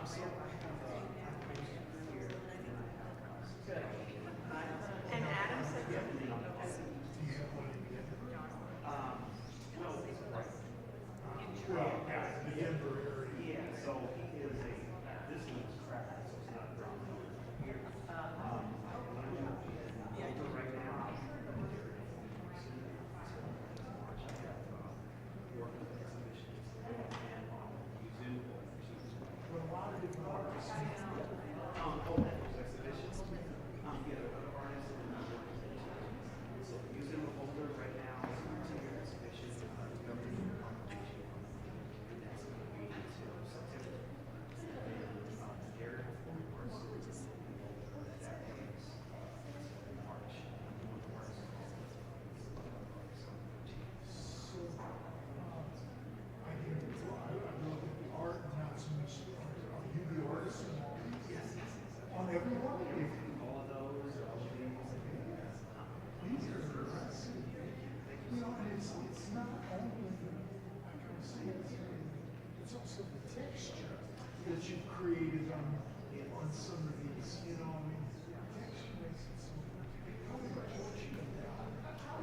So I have a here, and I have And Adam said something. no, it's right. Well, yeah, the Denver area. Yeah, so he is this one's cracked, so it's not brown color here. Right now. Working with exhibitions and museum But a lot of different artists. those exhibitions. Yeah, the other artists and so the museum of Boulder right now is a 2-year exhibition, government competition. And that's going to be until September. And Jared, of course, that is March. So, I hear you. I look at the art and not so much, are you the artist in all these? Yes. On every one of these? All of those, all of these. These are impressive. You know, and it's not only, I can say it's also the texture that you've created on some of these, you know, I mean, the texture makes it so, how do you approach that?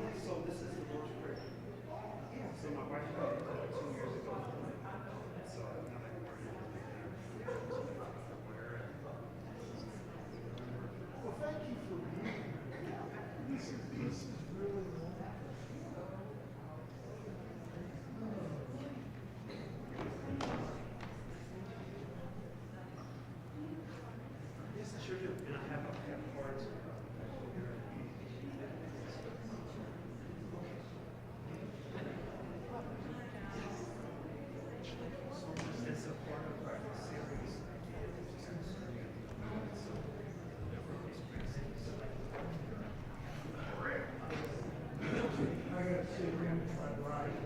Yeah, so this is the George Prayer. Yeah, so my wife got it 2 years ago. So now that we're Well, thank you for being here. This is really wonderful. Yes, I sure do. And I have cards. It's a part of our series. I gotta say, we're gonna try to ride.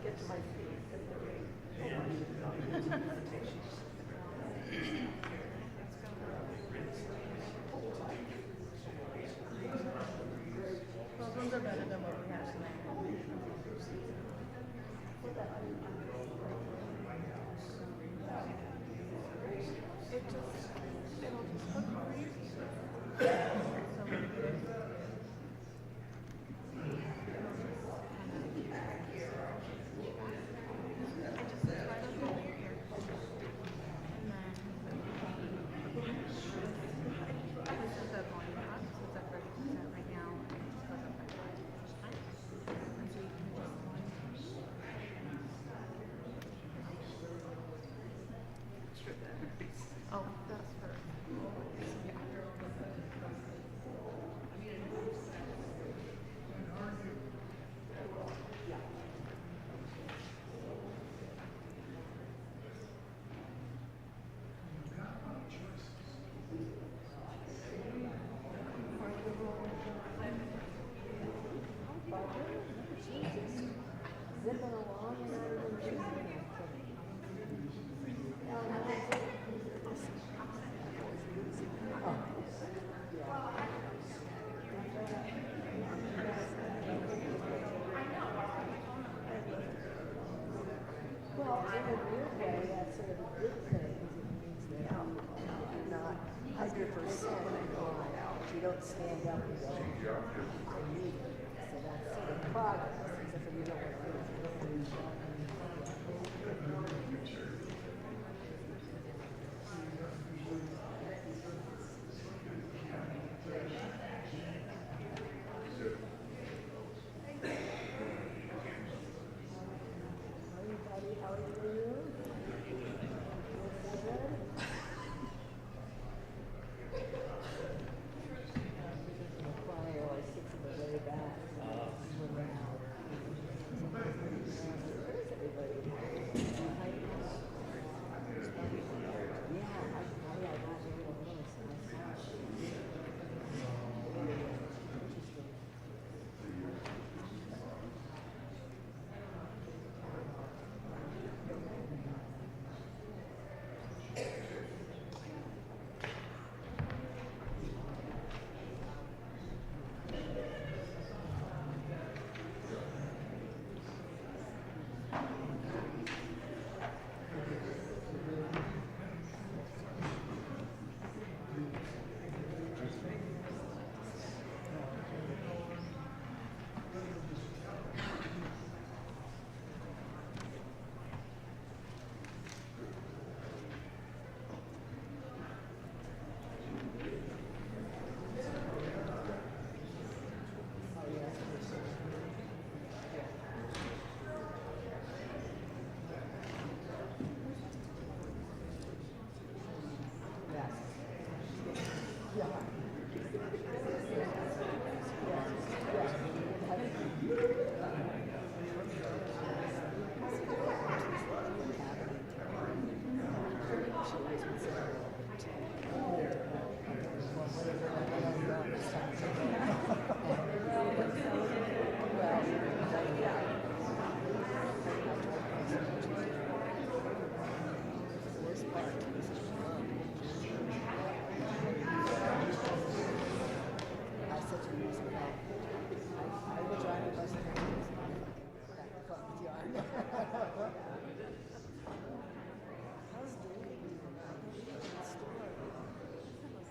Get to my Well, those are better than what we have tonight. It just, it'll just hook for you. So I just right up over your ear. And then this is the volume up, so it's at 30% right now, and it just goes up by 5 each time. And so you can just oh, that's for You've got a lot of choices. Zipping along and not even choosing anything. Well, in a weird way, that's sort of a good thing, because it means that you're not 100% compliant. You don't stand up and go, I need it. So that's sort of progress, except for you don't want to lose it. Everybody, how are you? Good? The choir always sits in the way back.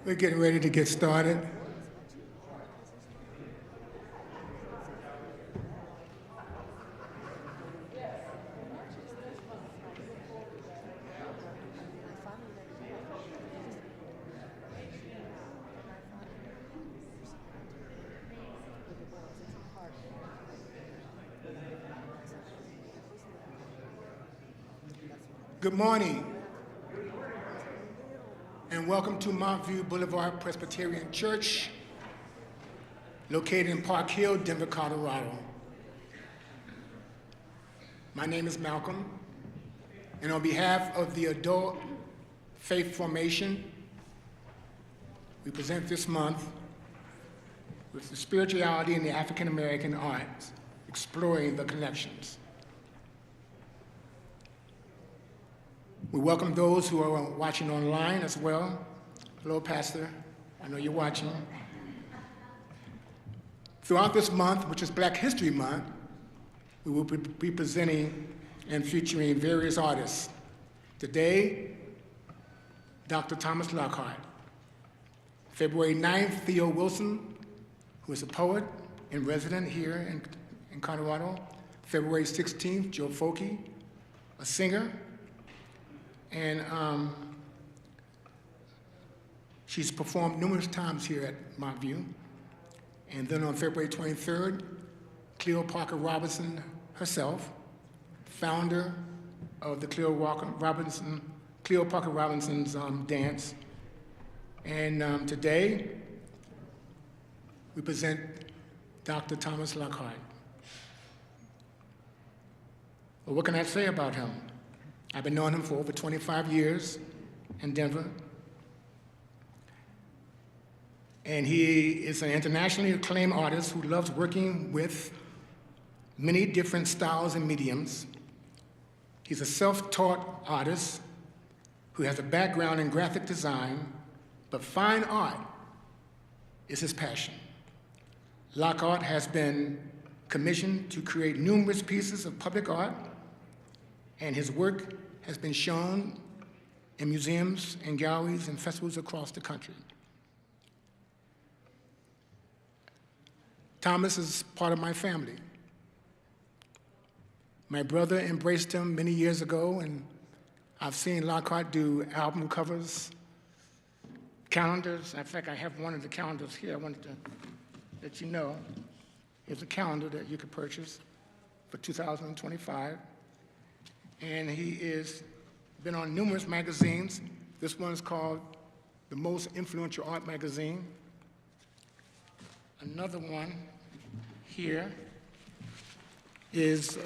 We're getting ready to get started. Good morning, and welcome to Montview Boulevard Presbyterian Church, located in Park Hill, Denver, Colorado. My name is Malcolm, and on behalf of the Adult Faith Formation, we present this month with the spirituality in the African American arts, exploring the connections. We welcome those who are watching online as well. Hello, Pastor. I know you're watching. Throughout this month, which is Black History Month, we will be presenting and featuring various artists. Today, Dr. Thomas Lockhart. February 9th, Theo Wilson, who is a poet and resident here in Colorado. February 16th, Joe Folke, a singer. And she's performed numerous times here at Montview. And then on February 23rd, Cleo Parker Robinson herself, founder of the Cleo Parker Robinson's dance. And today, we present Dr. Thomas Lockhart. Well, what can I say about him? I've been knowing him for over 25 years in Denver. And he is an internationally acclaimed artist who loves working with many different styles and mediums. He's a self-taught artist who has a background in graphic design, but fine art is his passion. Lockhart has been commissioned to create numerous pieces of public art, and his work has been shown in museums and galleries and festivals across the country. Thomas is part of my family. My brother embraced him many years ago, and I've seen Lockhart do album covers, calendars. In fact, I have one of the calendars here. I wanted to let you know. Here's a calendar that you could purchase for 2025. And he is been on numerous magazines. This one is called the Most Influential Art Magazine. Another one here is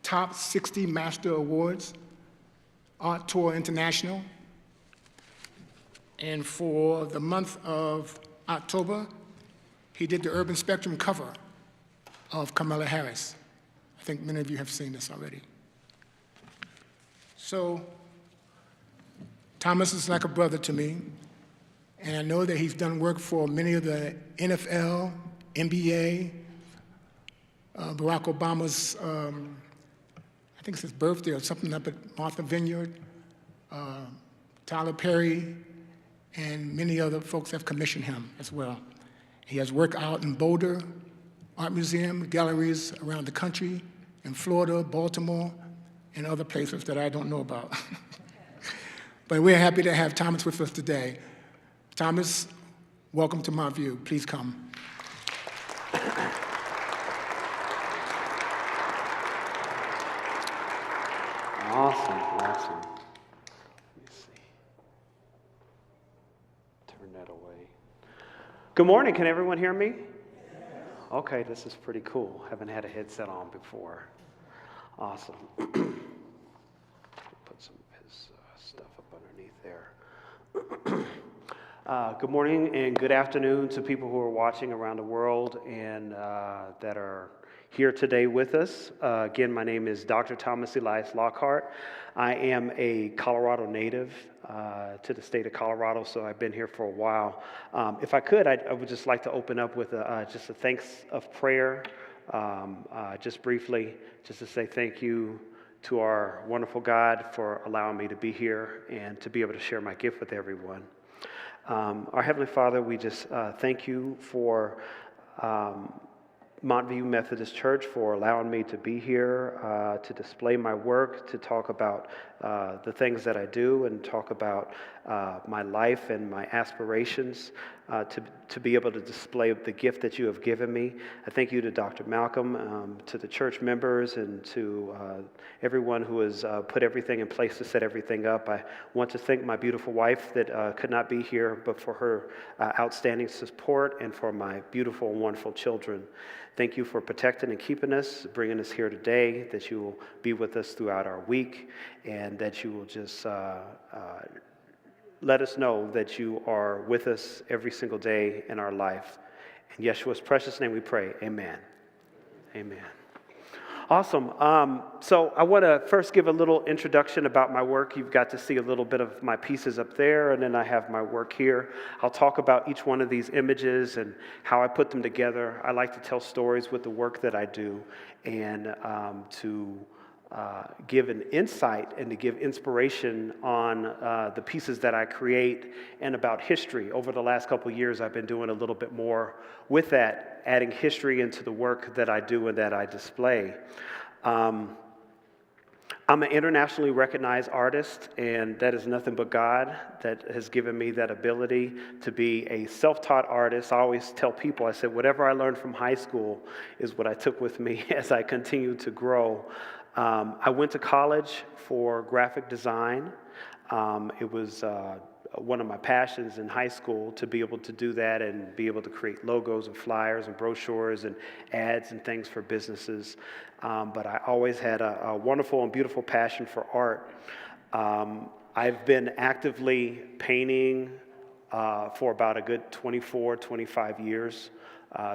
Top 60 Master Awards, Art Tour International. And for the month of October, he did the Urban Spectrum cover of Kamala Harris. I think many of you have seen this already. So Thomas is like a brother to me, and I know that he's done work for many of the NFL, NBA, Barack Obama's, I think it's his birthday or something up at Martha Vineyard, Tyler Perry, and many other folks have commissioned him as well. He has work out in Boulder Art Museum, galleries around the country, in Florida, Baltimore, and other places that I don't know about. But we're happy to have Thomas with us today. Thomas, welcome to Montview. Please come. Awesome. Let me see. Turn that away. Good morning. Can everyone hear me? Okay, this is pretty cool. Haven't had a headset on before. Awesome. Put some of his stuff up underneath there. Good morning and good afternoon to people who are watching around the world and that are here today with us. Again, my name is Dr. Thomas Elias Lockhart. I am a Colorado native to the state of Colorado, so I've been here for a while. If I could, I would just like to open up with just a thanks of prayer, just briefly, just to say thank you to our wonderful God for allowing me to be here and to be able to share my gift with everyone. Our Heavenly Father, we just thank you for Montview Methodist Church for allowing me to be here, to display my work, to talk about the things that I do and talk about my life and my aspirations, to be able to display the gift that you have given me. I thank you to Dr. Malcolm, to the church members, and to everyone who has put everything in place to set everything up. I want to thank my beautiful wife that could not be here, but for her outstanding support, and for my beautiful and wonderful children. Thank you for protecting and keeping us, bringing us here today, that you will be with us throughout our week, and that you will just let us know that you are with us every single day in our life. In Yeshua's precious name we pray, amen. Amen. Awesome. So I want to first give a little introduction about my work. You've got to see a little bit of my pieces up there, and then I have my work here. I'll talk about each one of these images and how I put them together. I like to tell stories with the work that I do, and to give an insight and to give inspiration on the pieces that I create and about history. Over the last couple of years, I've been doing a little bit more with that, adding history into the work that I do and that I display. I'm an internationally recognized artist, and that is nothing but God that has given me that ability to be a self-taught artist. I always tell people, I said, whatever I learned from high school is what I took with me as I continued to grow. I went to college for graphic design. It was one of my passions in high school to be able to do that and be able to create logos and flyers and brochures and ads and things for businesses. But I always had a wonderful and beautiful passion for art. I've been actively painting for about a good 24, 25 years.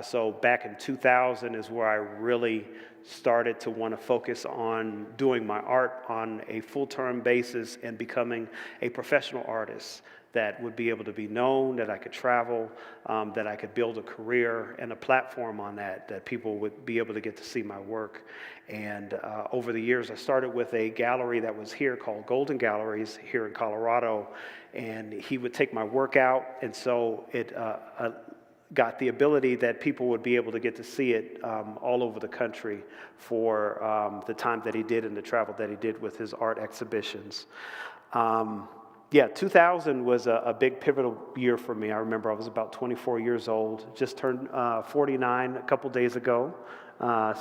So back in 2000 is where I really started to want to focus on doing my art on a full-term basis and becoming a professional artist that would be able to be known, that I could travel, that I could build a career and a platform on that people would be able to get to see my work. And over the years, I started with a gallery that was here called Golden Galleries here in Colorado, and he would take my work out, and so it got the ability that people would be able to get to see it all over the country for the time that he did and the travel that he did with his art exhibitions. 2000 was a big pivotal year for me. I remember I was about 24 years old, just turned 49 a couple days ago.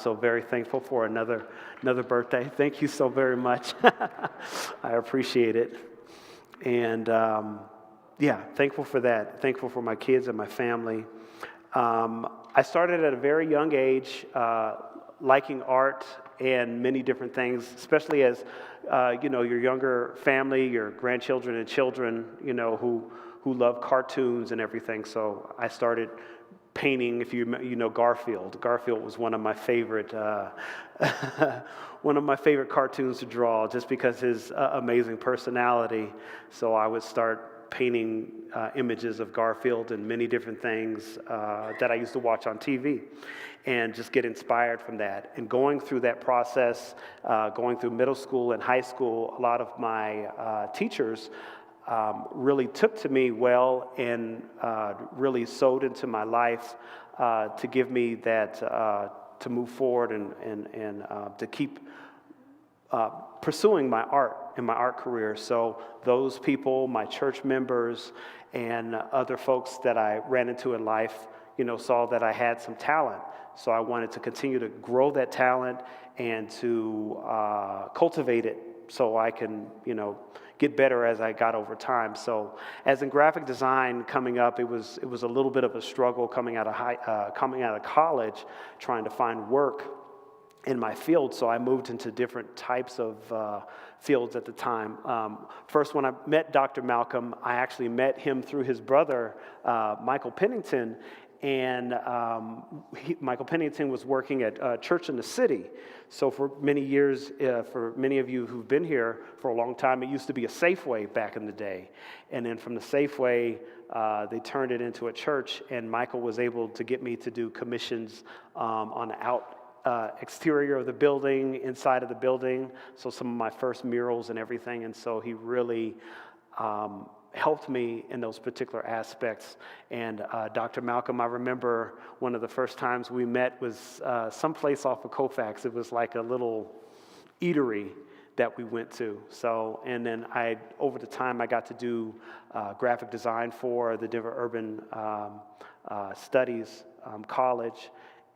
So very thankful for another birthday. Thank you so very much. I appreciate it. And thankful for that. Thankful for my kids and my family. I started at a very young age liking art and many different things, especially as your younger family, your grandchildren and children, who love cartoons and everything. So I started painting. If you know Garfield. Garfield was one of my favorite cartoons to draw, just because his amazing personality. So I would start painting images of Garfield and many different things that I used to watch on TV, and just get inspired from that. And going through that process, going through middle school and high school, a lot of my teachers really took to me well and really sowed into my life to give me that, to move forward and to keep pursuing my art in my art career. So those people, my church members, and other folks that I ran into in life, saw that I had some talent. So I wanted to continue to grow that talent and to cultivate it so I can, get better as I got over time. So as in graphic design coming up, it was a little bit of a struggle coming out of college, trying to find work in my field. So I moved into different types of fields at the time. First, when I met Dr. Malcolm, I actually met him through his brother, Michael Pennington. And Michael Pennington was working at Church in the City. So for many years, for many of you who've been here for a long time, it used to be a Safeway back in the day. And then from the Safeway, they turned it into a church, and Michael was able to get me to do commissions on the exterior of the building, inside of the building, so some of my first murals and everything. And so he really helped me in those particular aspects. And Dr. Malcolm, I remember one of the first times we met was someplace off of Colfax. It was like a little eatery that we went to. So, and then over the time, I got to do graphic design for the Denver Urban Studies College,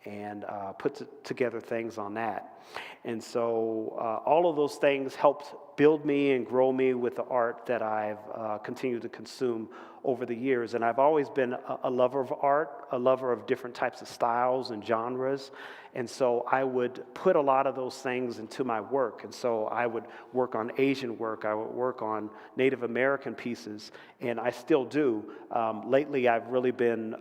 and put together things on that. And so all of those things helped build me and grow me with the art that I've continued to consume over the years. And I've always been a lover of art, a lover of different types of styles and genres. And so I would put a lot of those things into my work. And so I would work on Asian work, I would work on Native American pieces, and I still do. Lately, I've really been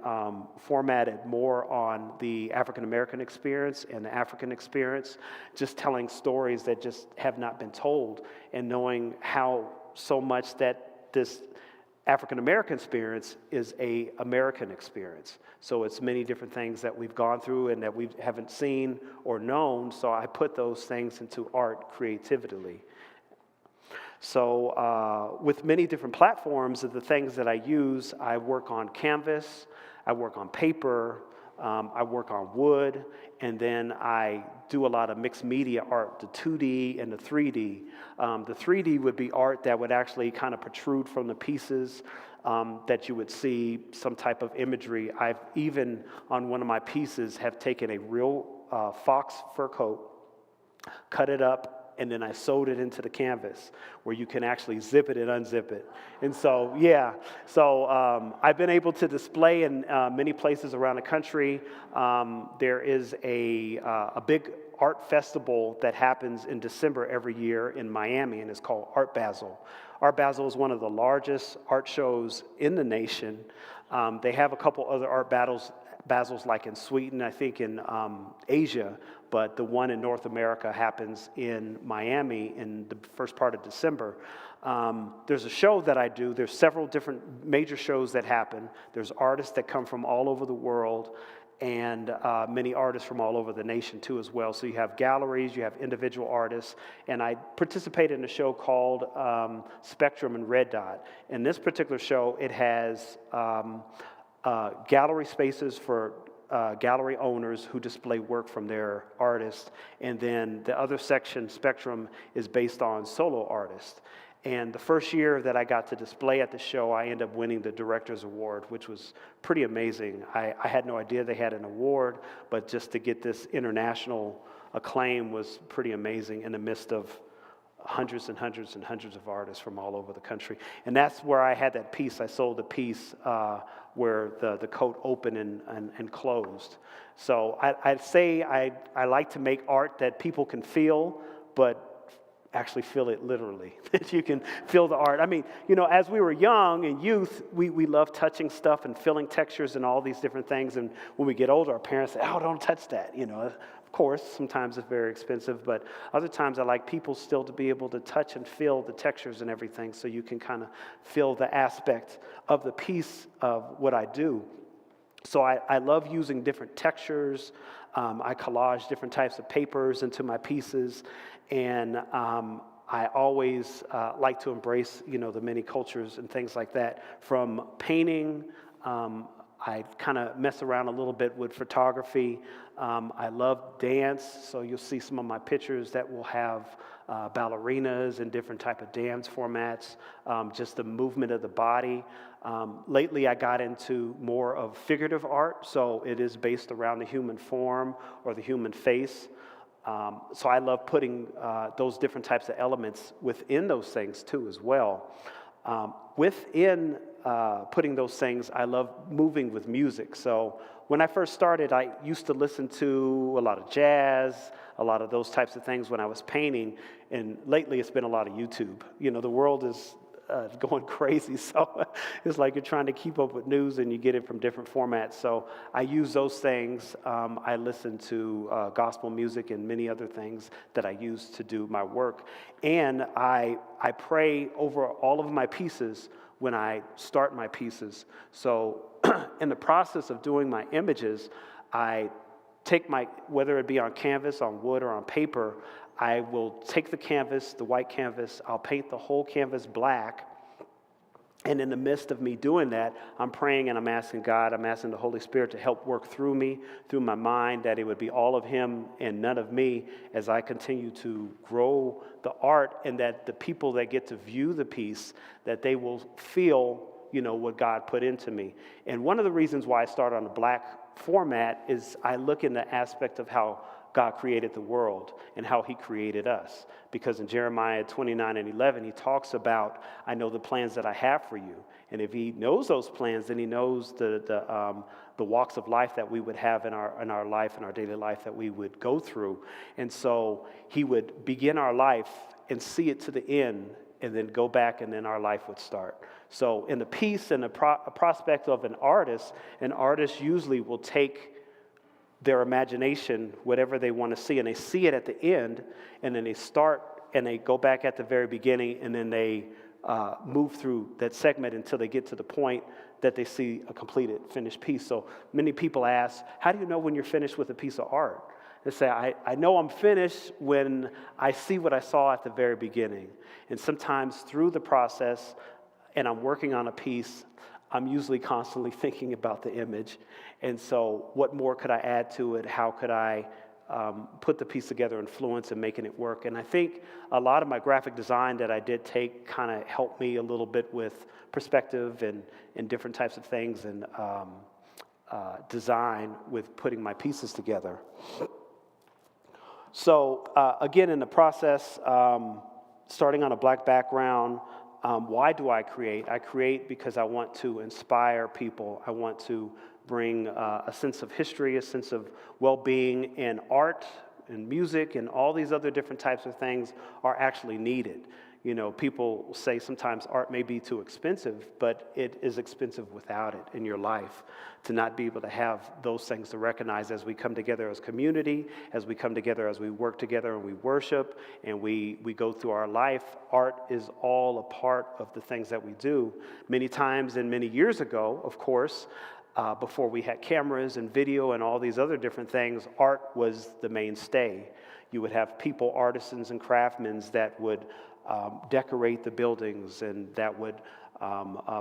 formatted more on the African American experience and the African experience, just telling stories that just have not been told, and knowing how so much that this African American experience is an American experience. So it's many different things that we've gone through and that we haven't seen or known. So I put those things into art creatively. So with many different platforms of the things that I use, I work on canvas, I work on paper, I work on wood, and then I do a lot of mixed media art, the 2D and the 3D. The 3D would be art that would actually kind of protrude from the pieces, that you would see some type of imagery. I've even, on one of my pieces, have taken a real fox fur coat, cut it up, and then I sewed it into the canvas where you can actually zip it and unzip it. And so, yeah, so I've been able to display in many places around the country. There is a big art festival that happens in December every year in Miami, and it's called Art Basel. Art Basel is one of the largest art shows in the nation. They have a couple other art Basels like in Sweden, I think in Asia, but the one in North America happens in Miami in the first part of December. There's a show that I do. There's several different major shows that happen. There's artists that come from all over the world, and many artists from all over the nation too as well. So you have galleries, you have individual artists, and I participate in a show called Spectrum and Red Dot. In this particular show, it has gallery spaces for gallery owners who display work from their artists, and then the other section, Spectrum, is based on solo artists. And the first year that I got to display at the show, I ended up winning the Director's Award, which was pretty amazing. I had no idea they had an award, but just to get this international acclaim was pretty amazing in the midst of hundreds and hundreds and hundreds of artists from all over the country. And that's where I had that piece. I sold the piece where the coat opened and closed. So I'd say I like to make art that people can feel, but actually feel it literally, that you can feel the art. I mean, you know, as we were young and youth, we love touching stuff and feeling textures and all these different things. And when we get older, our parents say, oh, don't touch that, you know. Of course, sometimes it's very expensive, but other times I like people still to be able to touch and feel the textures and everything, so you can kind of feel the aspect of the piece of what I do. So I love using different textures. I collage different types of papers into my pieces, and I always like to embrace, you know, the many cultures and things like that. From painting, I kind of mess around a little bit with photography. I love dance, so you'll see some of my pictures that will have ballerinas and different type of dance formats, just the movement of the body. Lately, I got into more of figurative art, so it is based around the human form or the human face. So I love putting those different types of elements within those things too as well. Within putting those things, I love moving with music. So when I first started, I used to listen to a lot of jazz, a lot of those types of things when I was painting. And lately, it's been a lot of YouTube. You know, the world is going crazy, so it's like you're trying to keep up with news and you get it from different formats. So I use those things. I listen to gospel music and many other things that I use to do my work. And I pray over all of my pieces when I start my pieces. So in the process of doing my images, I take whether it be on canvas, on wood, or on paper, I will take the canvas, the white canvas, I'll paint the whole canvas black, And in the midst of me doing that, I'm praying and I'm asking God, I'm asking the Holy Spirit to help work through me, through my mind, that it would be all of Him and none of me as I continue to grow the art, and that the people that get to view the piece, that they will feel, what God put into me. And one of the reasons why I start on a black format is I look in the aspect of how God created the world and how He created us. Because in Jeremiah 29:11, He talks about, I know the plans that I have for you. And if He knows those plans, then He knows the walks of life that we would have in our life, in our daily life, that we would go through. And so He would begin our life and see it to the end, and then go back, and then our life would start. So in the piece and the prospect of an artist usually will take their imagination, whatever they want to see, and they see it at the end, and then they start and they go back at the very beginning, and then they move through that segment until they get to the point that they see a completed, finished piece. So many people ask, how do you know when you're finished with a piece of art? They say, I know I'm finished when I see what I saw at the very beginning. And sometimes through the process, and I'm working on a piece, I'm usually constantly thinking about the image. And so what more could I add to it? How could I put the piece together, influence, and making it work? And I think a lot of my graphic design that I did take kind of helped me a little bit with perspective and different types of things, and design with putting my pieces together. So again, in the process, starting on a black background, why do I create? I create because I want to inspire people. I want to bring a sense of history, a sense of well-being, and art and music and all these other different types of things are actually needed. People say sometimes art may be too expensive, but it is expensive without it in your life. To not be able to have those things to recognize as we come together as community, as we come together, as we work together and we worship and we go through our life, art is all a part of the things that we do. Many times and many years ago, of course, before we had cameras and video and all these other different things, art was the mainstay. You would have people, artisans and craftsmen that would decorate the buildings, and that would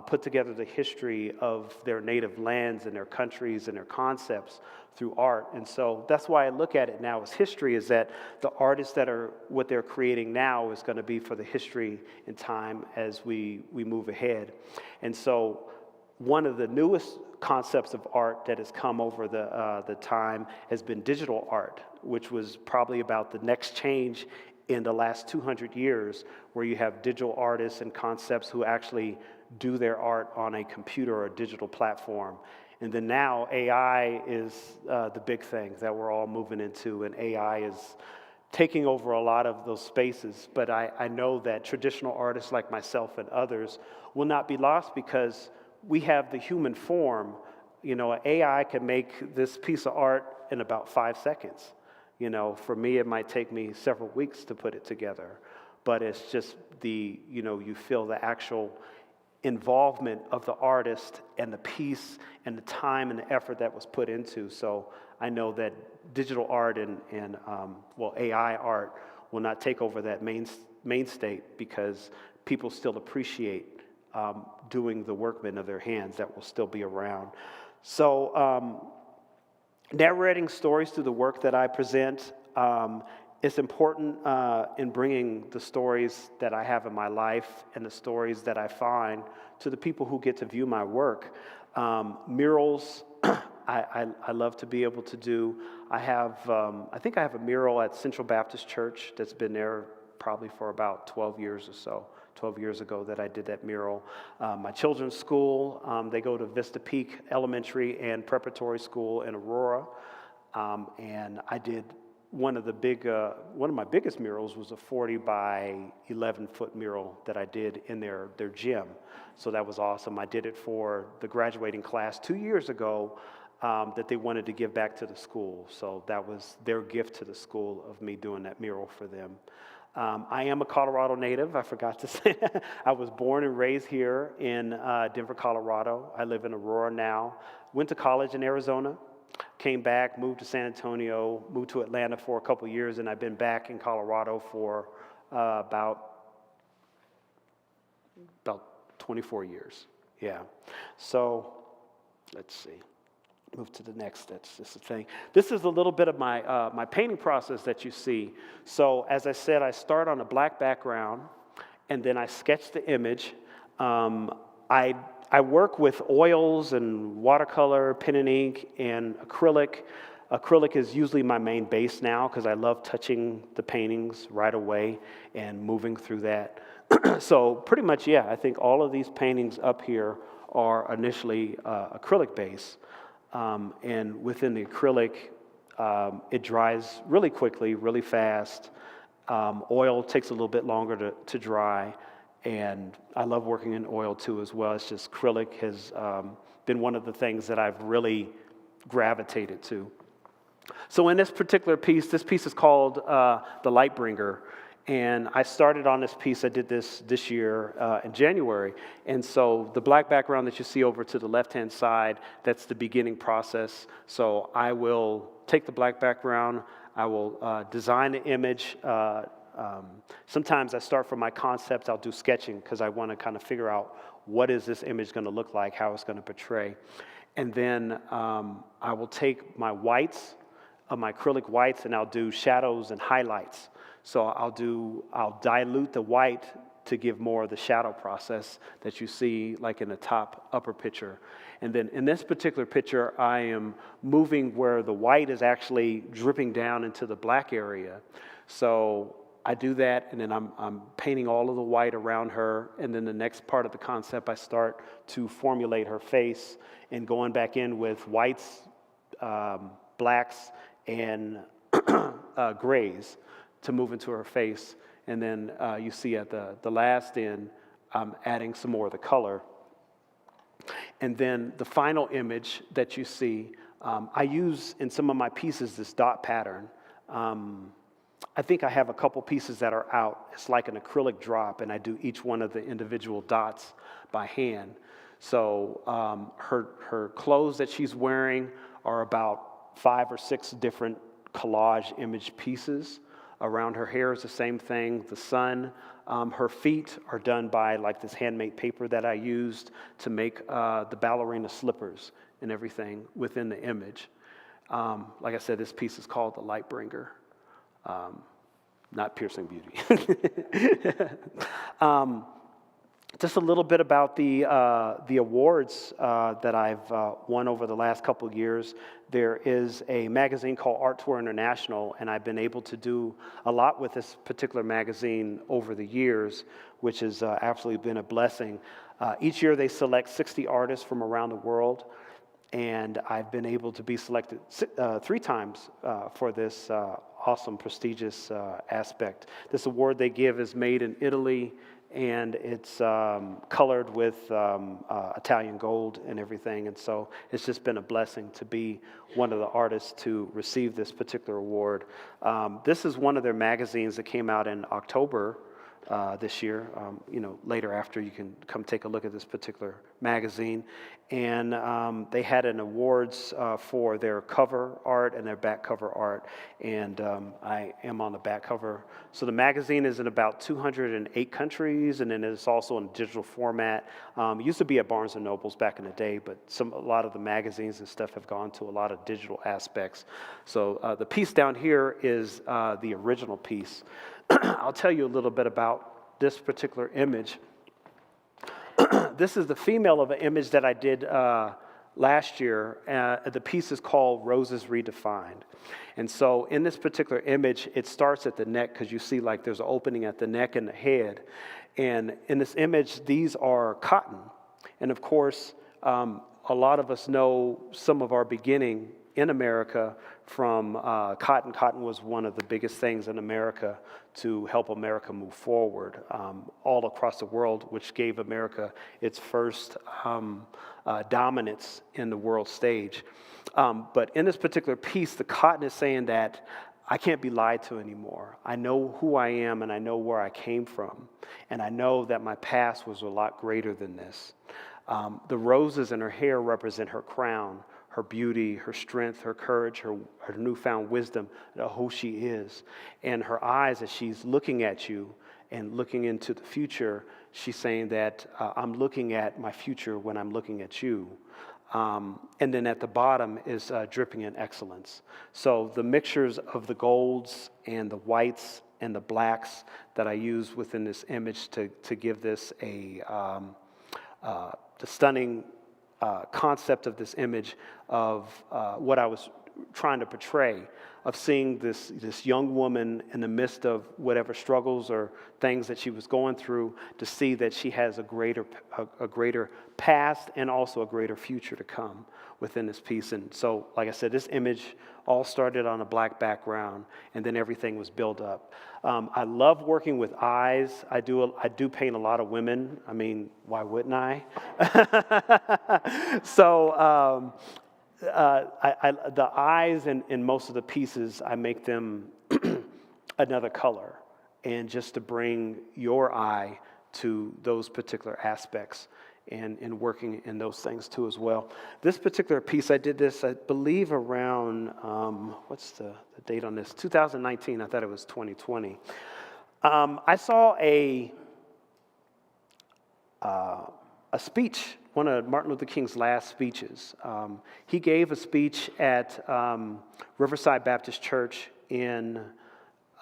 put together the history of their native lands and their countries and their concepts through art. And so that's why I look at it now as history, is that the artists that are what they're creating now is going to be for the history and time as we move ahead. And so one of the newest concepts of art that has come over the time has been digital art, which was probably about the next change in the last 200 years, where you have digital artists and concepts who actually do their art on a computer or a digital platform. And then now AI is the big thing that we're all moving into, and AI is taking over a lot of those spaces. But I know that traditional artists like myself and others will not be lost, because we have the human form. AI can make this piece of art in about 5 seconds. For me, it might take me several weeks to put it together, but it's just you feel the actual involvement of the artist and the piece and the time and the effort that was put into. So I know that digital art and AI art will not take over that mainstay, because people still appreciate doing the workman of their hands. That will still be around. So narrating stories through the work that I present is important in bringing the stories that I have in my life and the stories that I find to the people who get to view my work. Murals, I love to be able to do. I think I have a mural at Central Baptist Church that's been there probably for about 12 years or so. 12 years ago that I did that mural. My children's school, they go to Vista Peak Elementary and Preparatory School in Aurora, and I did one of my biggest murals was a 40 by 11 foot mural that I did in their gym. So that was awesome. I did it for the graduating class 2 years ago that they wanted to give back to the school. So that was their gift to the school of me doing that mural for them. I am a Colorado native. I forgot to say that. I was born and raised here in Denver, Colorado. I live in Aurora now. Went to college in Arizona, came back, moved to San Antonio, moved to Atlanta for a couple years, and I've been back in Colorado for about 24 years. Yeah. So let's see. Move to the next. That's the thing. This is a little bit of my my painting process that you see. So as I said, I start on a black background, and then I sketch the image. I work with oils and watercolor, pen and ink, and acrylic. Acrylic is usually my main base now because I love touching the paintings right away and moving through that. So pretty much, yeah, I think all of these paintings up here are initially acrylic base. And within the acrylic, it dries really quickly, really fast. Oil takes a little bit longer to dry. And I love working in oil too as well. It's just acrylic has been one of the things that I've really gravitated to. So in this particular piece, this piece is called The Lightbringer. And I started on this piece, I did this year in January. And so the black background that you see over to the left-hand side, that's the beginning process. So I will take the black background, I will design the image. Sometimes I start from my concepts, I'll do sketching because I want to kind of figure out what is this image going to look like, how it's going to portray. And then I will take my whites, my acrylic whites, and I'll do shadows and highlights. So I'll dilute the white to give more of the shadow process that you see like in the top upper picture. And then in this particular picture, I am moving where the white is actually dripping down into the black area. So I do that, and then I'm painting all of the white around her, and then the next part of the concept, I start to formulate her face and going back in with whites, blacks, and grays to move into her face. And then you see at the last end, I'm adding some more of the color. And then the final image that you see, I use in some of my pieces this dot pattern. I think I have a couple pieces that are out. It's like an acrylic drop, and I do each one of the individual dots by hand. So her clothes that she's wearing are about 5 or 6 different collage image pieces. Around her hair is the same thing. The sun, her feet are done by like this handmade paper that I used to make the ballerina slippers and everything within the image. Like I said, this piece is called The Lightbringer. Not Piercing Beauty. Just a little bit about the awards that I've won over the last couple of years. There is a magazine called Art Tour International, and I've been able to do a lot with this particular magazine over the years, which has absolutely been a blessing. Each year they select 60 artists from around the world, and I've been able to be selected 3 times for this awesome, prestigious aspect. This award they give is made in Italy, and it's colored with Italian gold and everything. And so it's just been a blessing to be one of the artists to receive this particular award. This is one of their magazines that came out in October this year. Later after you can come take a look at this particular magazine. And they had an awards for their cover art and their back cover art. And I am on the back cover. So the magazine is in about 208 countries, and then it's also in digital format. It used to be at Barnes & Noble's back in the day, but a lot of the magazines and stuff have gone to a lot of digital aspects. So the piece down here is the original piece. I'll tell you a little bit about this particular image. This is the female of an image that I did last year. The piece is called Roses Redefined. And so in this particular image, it starts at the neck because you see like there's an opening at the neck and the head. And in this image, these are cotton. And of course, a lot of us know some of our beginning in America from cotton. Cotton was one of the biggest things in America to help America move forward all across the world, which gave America its first dominance in the world stage. But in this particular piece, the cotton is saying that I can't be lied to anymore. I know who I am, and I know where I came from. And I know that my past was a lot greater than this. The roses in her hair represent her crown. her beauty, her strength, her courage, her newfound wisdom, who she is. And her eyes, as she's looking at you and looking into the future, she's saying that I'm looking at my future when I'm looking at you. And then at the bottom is dripping in excellence. So the mixtures of the golds and the whites and the blacks that I use within this image to give this the stunning concept of this image of what I was trying to portray, of seeing this young woman in the midst of whatever struggles or things that she was going through, to see that she has a greater past and also a greater future to come within this piece. And so, like I said, this image all started on a black background, and then everything was built up. I love working with eyes. I do paint a lot of women. I mean, why wouldn't I? So the eyes in most of the pieces, I make them another color, and just to bring your eye to those particular aspects and working in those things too as well. This particular piece, I did this, I believe, around, what's the date on this? 2019. I thought it was 2020. I saw a speech, one of Martin Luther King's last speeches. He gave a speech at Riverside Baptist Church in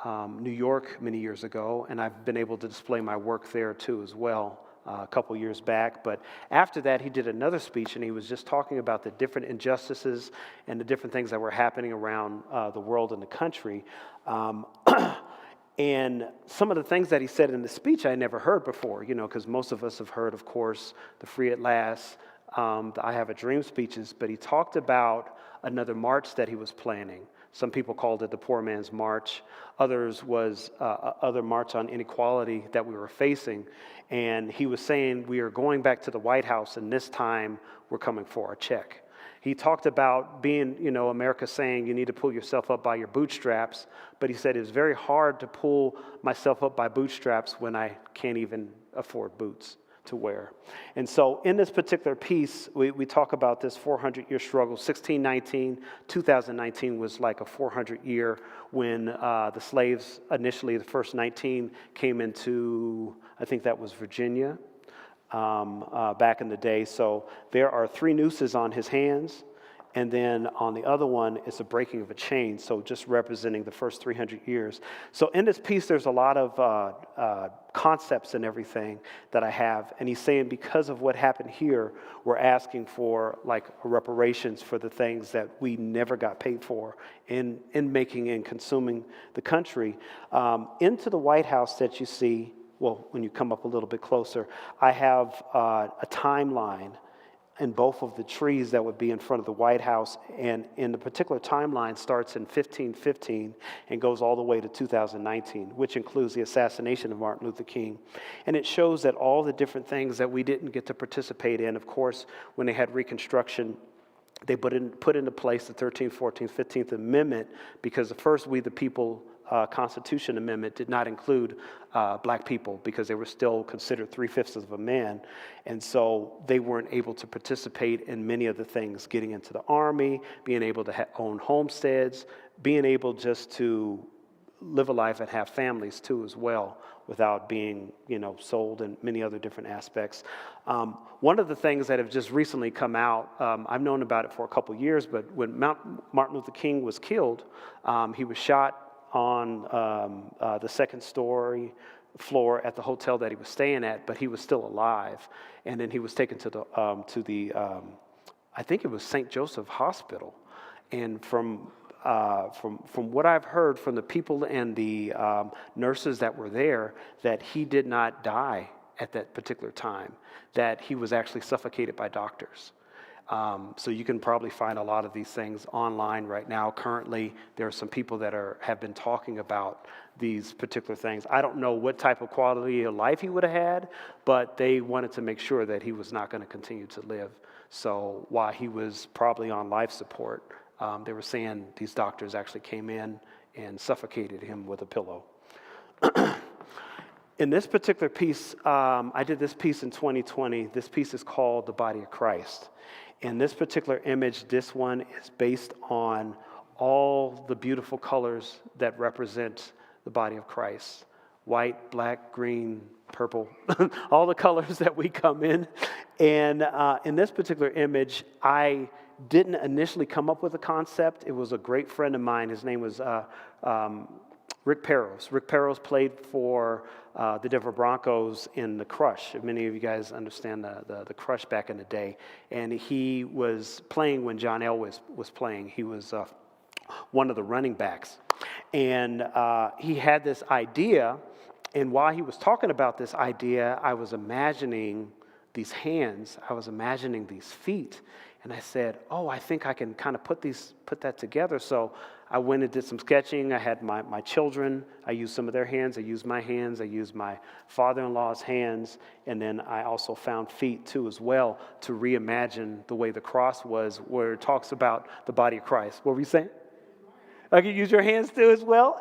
New York many years ago, and I've been able to display my work there too as well a couple years back. But after that, he did another speech, and he was just talking about the different injustices and the different things that were happening around the world and the country. And some of the things that he said in the speech I never heard before, because most of us have heard, of course, the Free at Last, the I Have a Dream speeches, but he talked about another march that he was planning. Some people called it the Poor Man's March. Others was other march on inequality that we were facing. And he was saying, we are going back to the White House, and this time we're coming for our check. He talked about being, America saying you need to pull yourself up by your bootstraps, but he said it was very hard to pull myself up by bootstraps when I can't even afford boots to wear. And so in this particular piece, we talk about this 400-year struggle. 1619, 2019 was like a 400-year when the slaves, initially the first 19, came into, I think that was Virginia, back in the day. So there are 3 nooses on his hands, and then on the other one is a breaking of a chain, so just representing the first 300 years. So in this piece, there's a lot of concepts and everything that I have, and he's saying because of what happened here, we're asking for like reparations for the things that we never got paid for in making and consuming the country. Into the White House that you see, well, when you come up a little bit closer, I have a timeline in both of the trees that would be in front of the White House, and in the particular timeline starts in 1515 and goes all the way to 2019, which includes the assassination of Martin Luther King. And it shows that all the different things that we didn't get to participate in, of course, when they had Reconstruction, they put into place the 13th, 14th, 15th Amendment, because the first We the People Constitution Amendment did not include black people because they were still considered 3/5 of a man. And so they weren't able to participate in many of the things, getting into the Army, being able to own homesteads, being able just to live a life and have families too as well without being, sold in many other different aspects. One of the things that have just recently come out, I've known about it for a couple years, but when Martin Luther King was killed, he was shot on the second story floor at the hotel that he was staying at, but he was still alive. And then he was taken to the I think it was St. Joseph Hospital. And from what I've heard from the people and the nurses that were there, that he did not die at that particular time, that he was actually suffocated by doctors. So you can probably find a lot of these things online right now. Currently, there are some people that have been talking about these particular things. I don't know what type of quality of life he would have had, but they wanted to make sure that he was not going to continue to live. So while he was probably on life support, they were saying these doctors actually came in and suffocated him with a pillow. In this particular piece, I did this piece in 2020. This piece is called The Body of Christ. In this particular image, this one is based on all the beautiful colors that represent the body of Christ. White, black, green, purple, all the colors that we come in. And in this particular image, I didn't initially come up with a concept. It was a great friend of mine. His name was Rick Parros. Rick Parros played for the Denver Broncos in the Crush. Many of you guys understand the Crush back in the day. And he was playing when John Elway was playing. He was one of the running backs. And he had this idea. And while he was talking about this idea, I was imagining these hands. I was imagining these feet. And I said, oh, I think I can kind of put that together. So I went and did some sketching. I had my children. I used some of their hands. I used my hands. I used my father-in-law's hands. And then I also found feet, too, as well, to reimagine the way the cross was, where it talks about the body of Christ. What were you saying? I can use your hands, too, as well.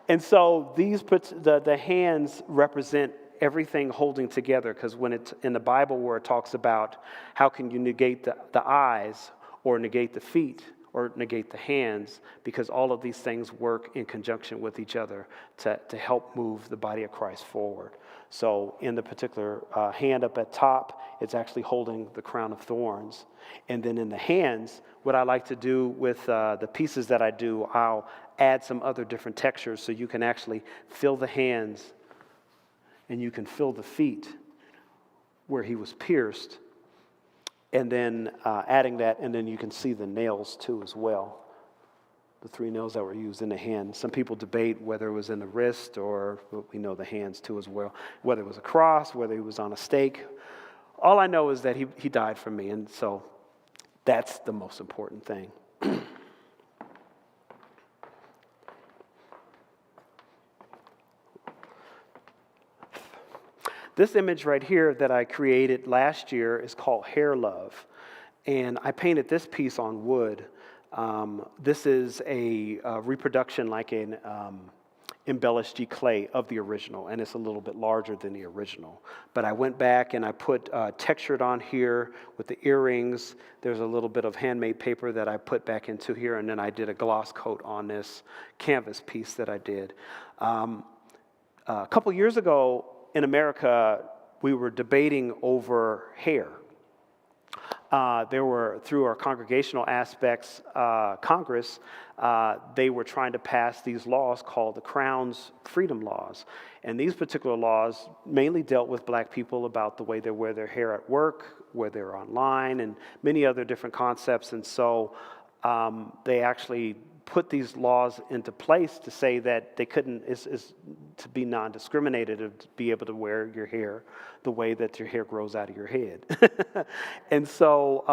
And so the hands represent everything holding together, because when it's in the Bible where it talks about how can you negate the eyes or negate the feet or negate the hands, because all of these things work in conjunction with each other to help move the body of Christ forward. So in the particular hand up at top, it's actually holding the crown of thorns. And then in the hands, what I like to do with the pieces that I do, I'll add some other different textures so you can actually feel the hands and you can feel the feet where he was pierced. And then adding that, and then you can see the nails too as well. The 3 nails that were used in the hand. Some people debate whether it was in the wrist or we know the hands too as well. Whether it was a cross, whether he was on a stake. All I know is that he died for me, and so that's the most important thing. This image right here that I created last year is called Hair Love. And I painted this piece on wood. This is a reproduction like an embellished clay of the original, and it's a little bit larger than the original. But I went back and I put textured on here with the earrings. There's a little bit of handmade paper that I put back into here, and then I did a gloss coat on this canvas piece that I did. A couple years ago in America, we were debating over hair. There were, through our congregational aspects, Congress, they were trying to pass these laws called the Crown's Freedom Laws. And these particular laws mainly dealt with black people about the way they wear their hair at work, where they're online, and many other different concepts. And so they actually put these laws into place to say that they couldn't, is to be non-discriminated, to be able to wear your hair the way that your hair grows out of your head. And so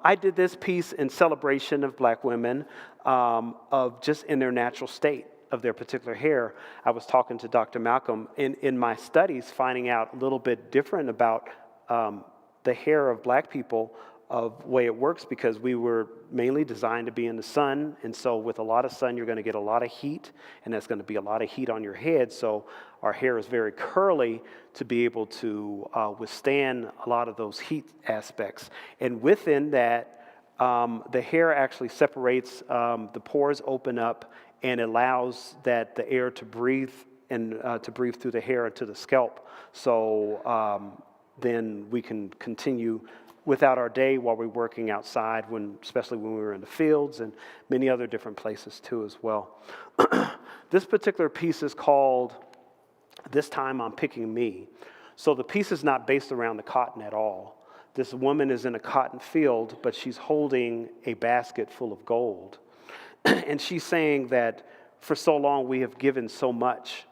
I did this piece in celebration of black women, of just in their natural state of their particular hair. I was talking to Dr. Malcolm in my studies, finding out a little bit different about the hair of black people, of the way it works, because we were mainly designed to be in the sun, and so with a lot of sun you're going to get a lot of heat, and there's going to be a lot of heat on your head, so our hair is very curly to be able to withstand a lot of those heat aspects. And within that, the hair actually separates, the pores open up and allows that the air to breathe, and to breathe through the hair into the scalp, so then we can continue without our day while we're working outside, especially when we were in the fields and many other different places too as well. This particular piece is called This Time I'm Picking Me. So the piece is not based around the cotton at all. This woman is in a cotton field, but she's holding a basket full of gold. And she's saying that for so long we have given so much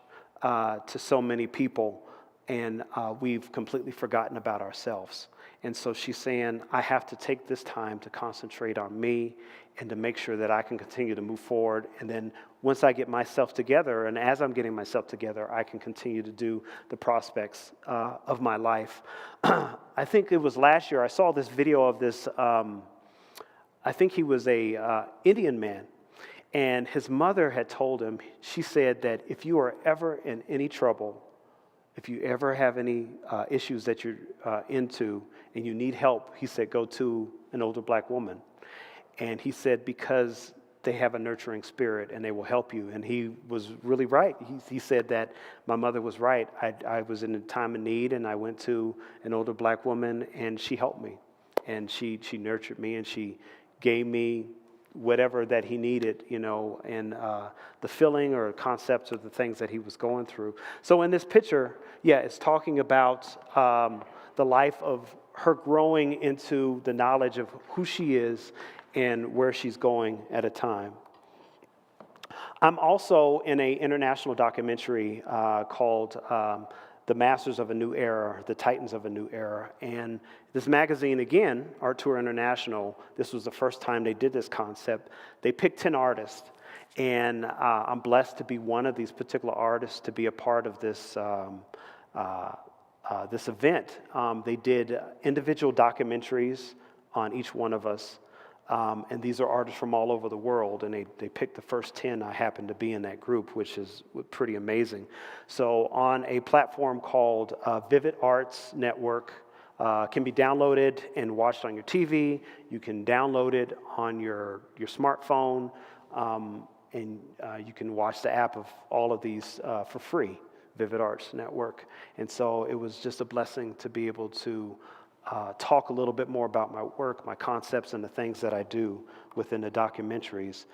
to so many people, and we've completely forgotten about ourselves. And so she's saying, I have to take this time to concentrate on me and to make sure that I can continue to move forward. And then once I get myself together, and as I'm getting myself together, I can continue to do the prospects of my life. I think it was last year, I saw this video of this, I think he was a Indian man. And his mother had told him, she said that if you are ever in any trouble, if you ever have any issues that you're into and you need help, he said, go to an older black woman. And he said, because they have a nurturing spirit and they will help you. And he was really right. He said that my mother was right. I was in a time of need and I went to an older black woman and she helped me. And she nurtured me and she gave me whatever that he needed, and the feeling or concepts of the things that he was going through. So in this picture, it's talking about the life of her growing into the knowledge of who she is and where she's going at a time. I'm also in an international documentary called The Masters of a New Era, The Titans of a New Era. And this magazine, again, Art Tour International, this was the first time they did this concept. They picked 10 artists, and I'm blessed to be one of these particular artists to be a part of this this event. They did individual documentaries on each one of us. And these are artists from all over the world, and they picked the first 10. I happened to be in that group, which is pretty amazing. So on a platform called Vivid Arts Network, can be downloaded and watched on your TV. You can download it on your smartphone, and you can watch the app of all of these for free, Vivid Arts Network. And so it was just a blessing to be able to talk a little bit more about my work, my concepts, and the things that I do within the documentaries.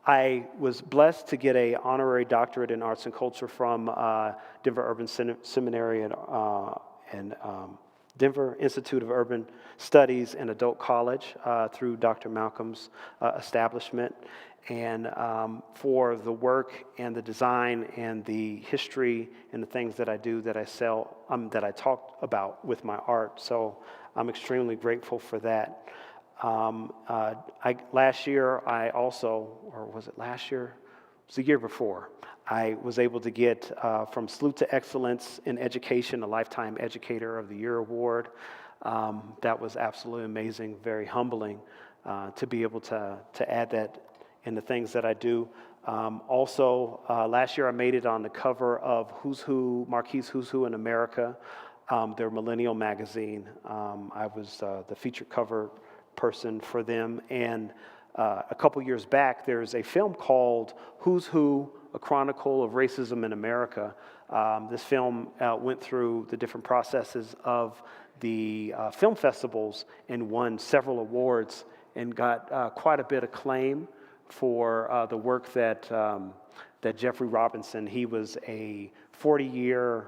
I was blessed to get an honorary doctorate in arts and culture from Denver Urban Seminary and Denver Institute of Urban Studies and Adult College through Dr. Malcolm's establishment. And for the work and the design and the history and the things that I do, that I sell, that I talk about with my art. So I'm extremely grateful for that. Last year, I also, or was it last year? It was the year before. I was able to get from Salute to Excellence in Education, a Lifetime Educator of the Year award. That was absolutely amazing, very humbling to be able to add that in the things that I do. Also, last year I made it on the cover of Marquis Who's Who in America, their Millennial magazine. I was the featured cover person for them. And a couple years back, there's a film called Who's Who, A Chronicle of Racism in America. This film went through the different processes of the film festivals and won several awards and got quite a bit of acclaim for the work that Jeffrey Robinson, he was a 40-year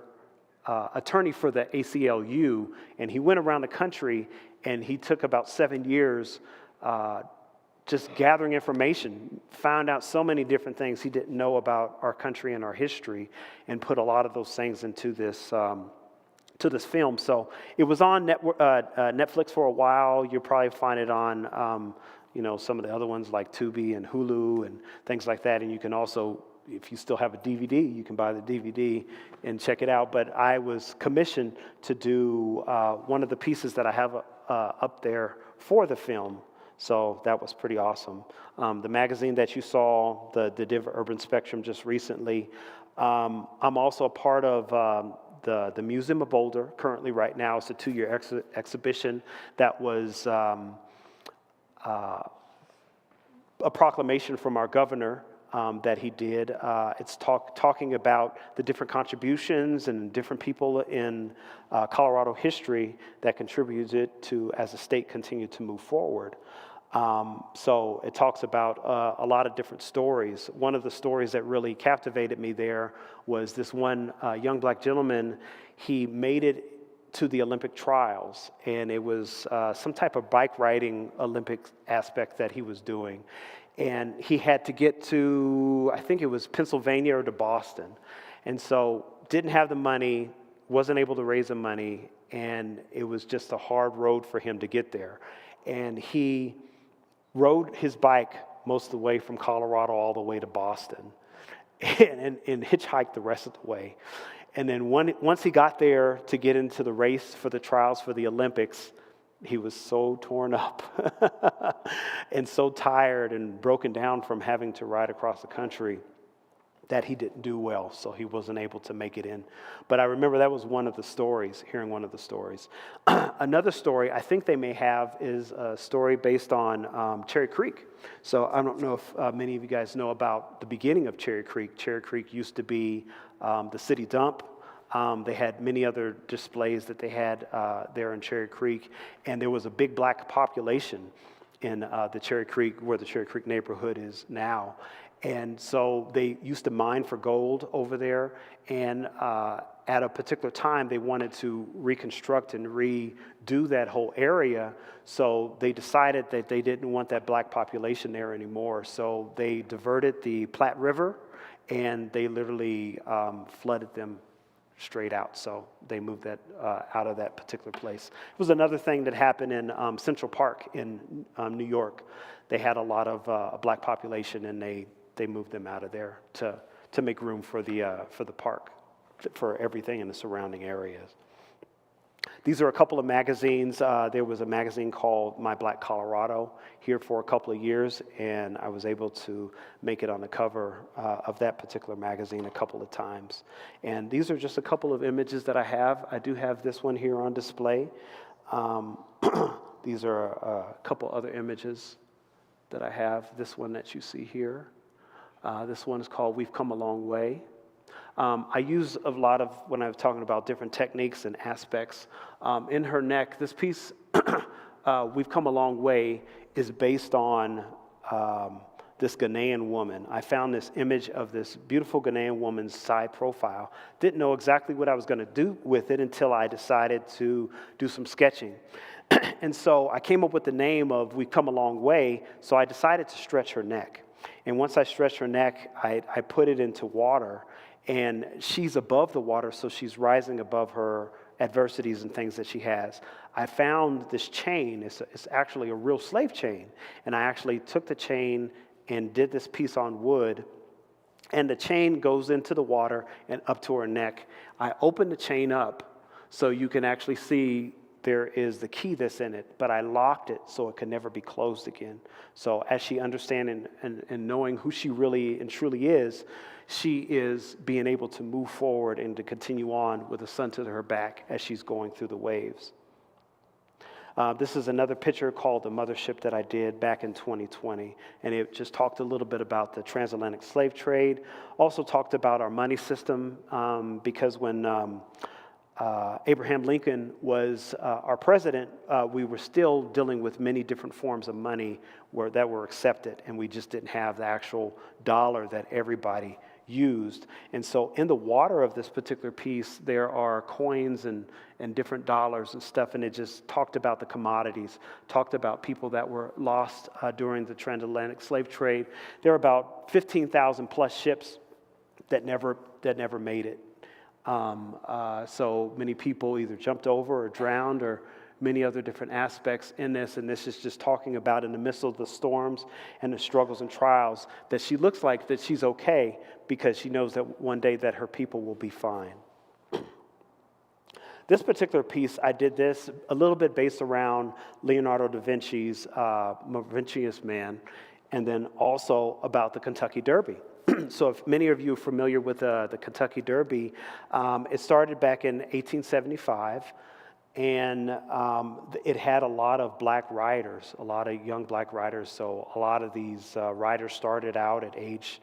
attorney for the ACLU, and he went around the country, and he took about 7 years just gathering information, found out so many different things he didn't know about our country and our history, and put a lot of those things into this to this film. So it was on Netflix for a while. You'll probably find it on some of the other ones like Tubi and Hulu and things like that. And you can also, if you still have a DVD, you can buy the DVD and check it out. But I was commissioned to do one of the pieces that I have up there for the film. So that was pretty awesome. The magazine that you saw, the Denver Urban Spectrum just recently, I'm also a part of the Museum of Boulder currently right now. It's a 2-year exhibition that was a proclamation from our governor that he did. It's talking about the different contributions and different people in Colorado history that contributed to, as the state continued to move forward. So it talks about a lot of different stories. One of the stories that really captivated me there was this one young black gentleman. He made it to the Olympic trials, and it was some type of bike riding Olympic aspect that he was doing. And he had to get to, I think it was Pennsylvania or to Boston. And so didn't have the money, wasn't able to raise the money, and it was just a hard road for him to get there. And he rode his bike most of the way from Colorado all the way to Boston and hitchhiked the rest of the way. And then once he got there to get into the race for the trials for the Olympics, he was so torn up and so tired and broken down from having to ride across the country that he didn't do well, so he wasn't able to make it in. But I remember that was one of the stories, hearing one of the stories. Another story I think they may have is a story based on Cherry Creek. So I don't know if many of you guys know about the beginning of Cherry Creek. Cherry Creek used to be the city dump. They had many other displays that they had there in Cherry Creek, and there was a big black population in the Cherry Creek, where the Cherry Creek neighborhood is now. And so they used to mine for gold over there, and at a particular time they wanted to reconstruct and redo that whole area, so they decided that they didn't want that black population there anymore. So they diverted the Platte River, and they literally flooded them straight out. So they moved that out of that particular place. It was another thing that happened in Central Park in New York. They had a lot of a black population, and they moved them out of there to make room for the park, for everything in the surrounding areas. These are a couple of magazines. There was a magazine called My Black Colorado here for a couple of years, and I was able to make it on the cover of that particular magazine a couple of times. And these are just a couple of images that I have. I do have this one here on display. These are a couple other images that I have. This one that you see here. This one is called We've Come a Long Way. I use a lot of, when I was talking about different techniques and aspects, in her neck, this piece, We've Come a Long Way, is based on this Ghanaian woman. I found this image of this beautiful Ghanaian woman's side profile. Didn't know exactly what I was going to do with it until I decided to do some sketching. And so I came up with the name of We've Come a Long Way, so I decided to stretch her neck. And once I stretched her neck, I put it into water, and she's above the water, so she's rising above her adversities and things that she has. I found this chain. It's actually a real slave chain, and I actually took the chain and did this piece on wood, and the chain goes into the water and up to her neck. I opened the chain up so you can actually see there is the key that's in it, but I locked it so it could never be closed again. So as she understanding and knowing who she really and truly is, she is being able to move forward and to continue on with the sun to her back as she's going through the waves. This is another picture called The Mothership that I did back in 2020, and it just talked a little bit about the transatlantic slave trade. Also talked about our money system, because when Abraham Lincoln was our president, we were still dealing with many different forms of money that were accepted, and we just didn't have the actual dollar that everybody used. And so in the water of this particular piece, there are coins and different dollars and stuff, and it just talked about the commodities, talked about people that were lost during the transatlantic slave trade. There are about 15,000 plus ships that never made it. So many people either jumped over or drowned, or many other different aspects in this. And this is just talking about, in the midst of the storms and the struggles and trials, that she looks like that she's okay, because she knows that one day that her people will be fine. This particular piece, I did this a little bit based around Leonardo da Vinci's Vincius Man, and then also about the Kentucky Derby. So if many of you are familiar with the Kentucky Derby, it started back in 1875, and it had a lot of black riders, a lot of young black riders. So a lot of these riders started out at age,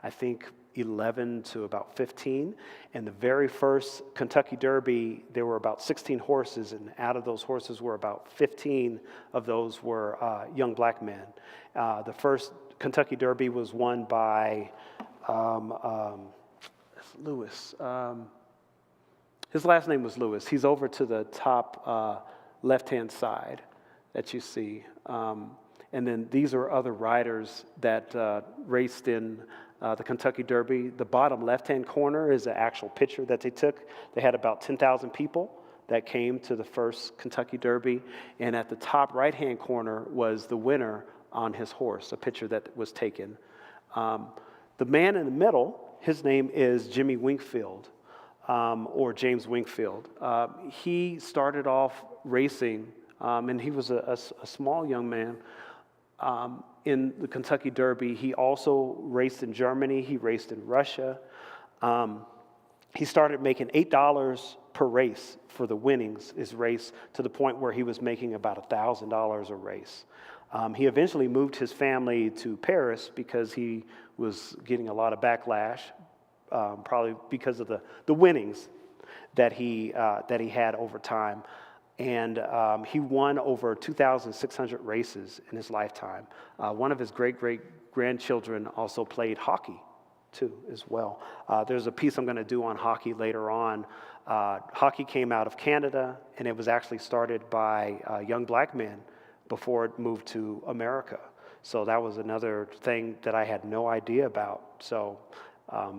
I think, 11 to about 15. And the very first Kentucky Derby, there were about 16 horses, and out of those horses were about 15 of those were young black men. The first Kentucky Derby was won by Lewis. His last name was Lewis. He's over to the top left-hand side that you see. And then these are other riders that raced in the Kentucky Derby. The bottom left-hand corner is an actual picture that they took. They had about 10,000 people that came to the first Kentucky Derby. And at the top right-hand corner was the winner on his horse, a picture that was taken. The man in the middle, his name is Jimmy Winkfield, or James Winkfield. He started off racing, and he was a small young man, in the Kentucky Derby. He also raced in Germany. He raced in Russia. He started making $8 per race for the winnings, his race, to the point where he was making about $1,000 a race. He eventually moved his family to Paris because he was getting a lot of backlash, probably because of the winnings that he had over time. And he won over 2,600 races in his lifetime. One of his great-great-grandchildren also played hockey, too, as well. There's a piece I'm going to do on hockey later on. Hockey came out of Canada, and it was actually started by young black men before it moved to America. So that was another thing that I had no idea about. So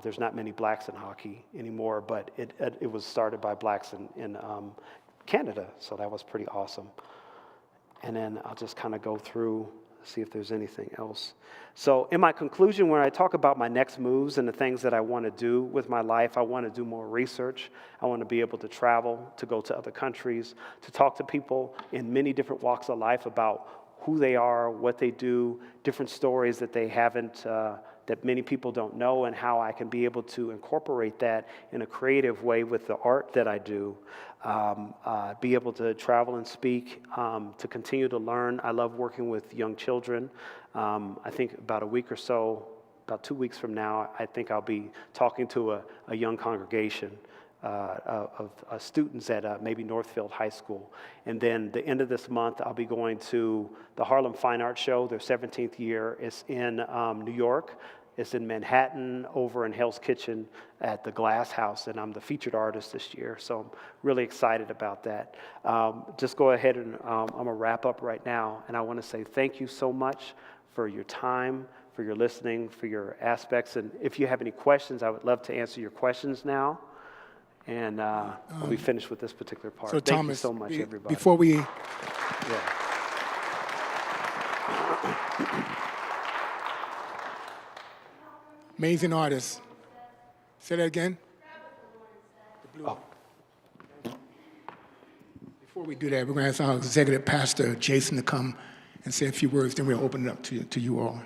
there's not many blacks in hockey anymore, but it was started by blacks in Canada, so that was pretty awesome. And then I'll just kind of go through, see if there's anything else. So in my conclusion, when I talk about my next moves and the things that I want to do with my life, I want to do more research. I want to be able to travel, to go to other countries, to talk to people in many different walks of life about who they are, what they do, different stories that they haven't, that many people don't know, and how I can be able to incorporate that in a creative way with the art that I do. Be able to travel and speak, to continue to learn. I love working with young children. I think about a week or so, about 2 weeks from now, I think I'll be talking to a young congregation of students at maybe Northfield High School. And then the end of this month, I'll be going to the Harlem Fine Arts Show, their 17th year. It's in New York. It's in Manhattan, over in Hell's Kitchen at the Glass House, and I'm the featured artist this year, so I'm really excited about that. Just go ahead and I'm going to wrap up right now, and I want to say thank you so much for your time, for your listening, for your aspects, and if you have any questions, I would love to answer your questions now, and we'll be finished with this particular part. So Thank Thomas, you so much, everybody. before we... Yeah. Amazing artist. Say that again. Oh. Before we do that, we're going to ask our executive pastor, Jason, to come and say a few words, then we'll open it up to you all.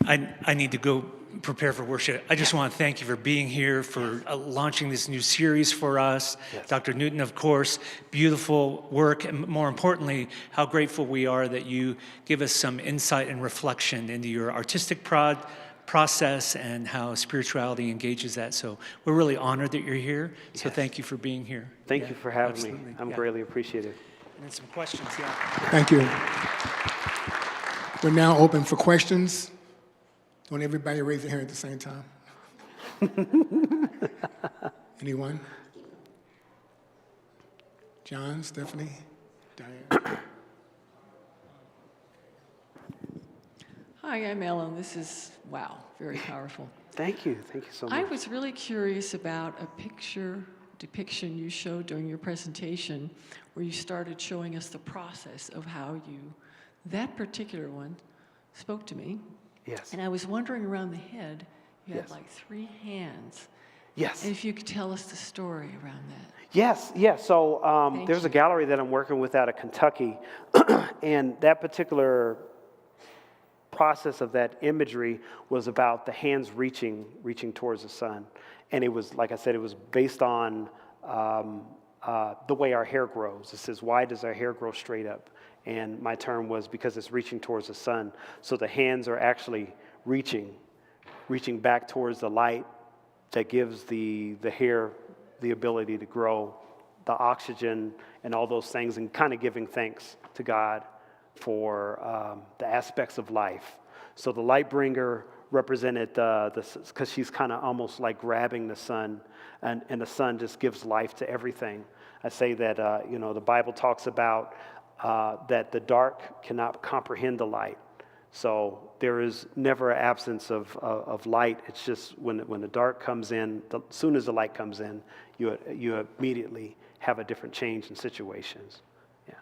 I need to go prepare for worship. I just want to thank you for being here, for launching this new series for us. Yes. Dr. Newton, of course, beautiful work, and more importantly, how grateful we are that you give us some insight and reflection into your artistic process and how spirituality engages that. So we're really honored that you're here. So Yes. Thank you for being here. Thank you for having absolutely. me. I'm Yeah. greatly appreciative. And then some questions, yeah. Thank you. We're now open for questions. Don't everybody raise their hand at the same time? Anyone? John, Stephanie, Diane? Hi, I'm Ellen. This is, wow, very powerful. Thank you so much. I was really curious about a picture depiction you showed during your presentation where you started showing us the process of how that particular one spoke to me. Yes. And I was wondering around the head, you had Yes. like 3 hands. Yes. And if you could tell us the story around that. Yes. So Thank there's a you. gallery that I'm working with out of Kentucky, and that particular process of that imagery was about the hands reaching towards the sun. And it was, like I said, it was based on the way our hair grows. It says, why does our hair grow straight up? And my term was because it's reaching towards the sun. So the hands are actually reaching back towards the light that gives the hair the ability to grow, the oxygen and all those things, and kind of giving thanks to God for the aspects of life. So the light bringer represented because she's kind of almost like grabbing the sun, and the sun just gives life to everything. I say that, the Bible talks about that the dark cannot comprehend the light. So there is never an absence of light. It's just when the dark comes in, as soon as the light comes in, you immediately have a different change in situations. Yeah.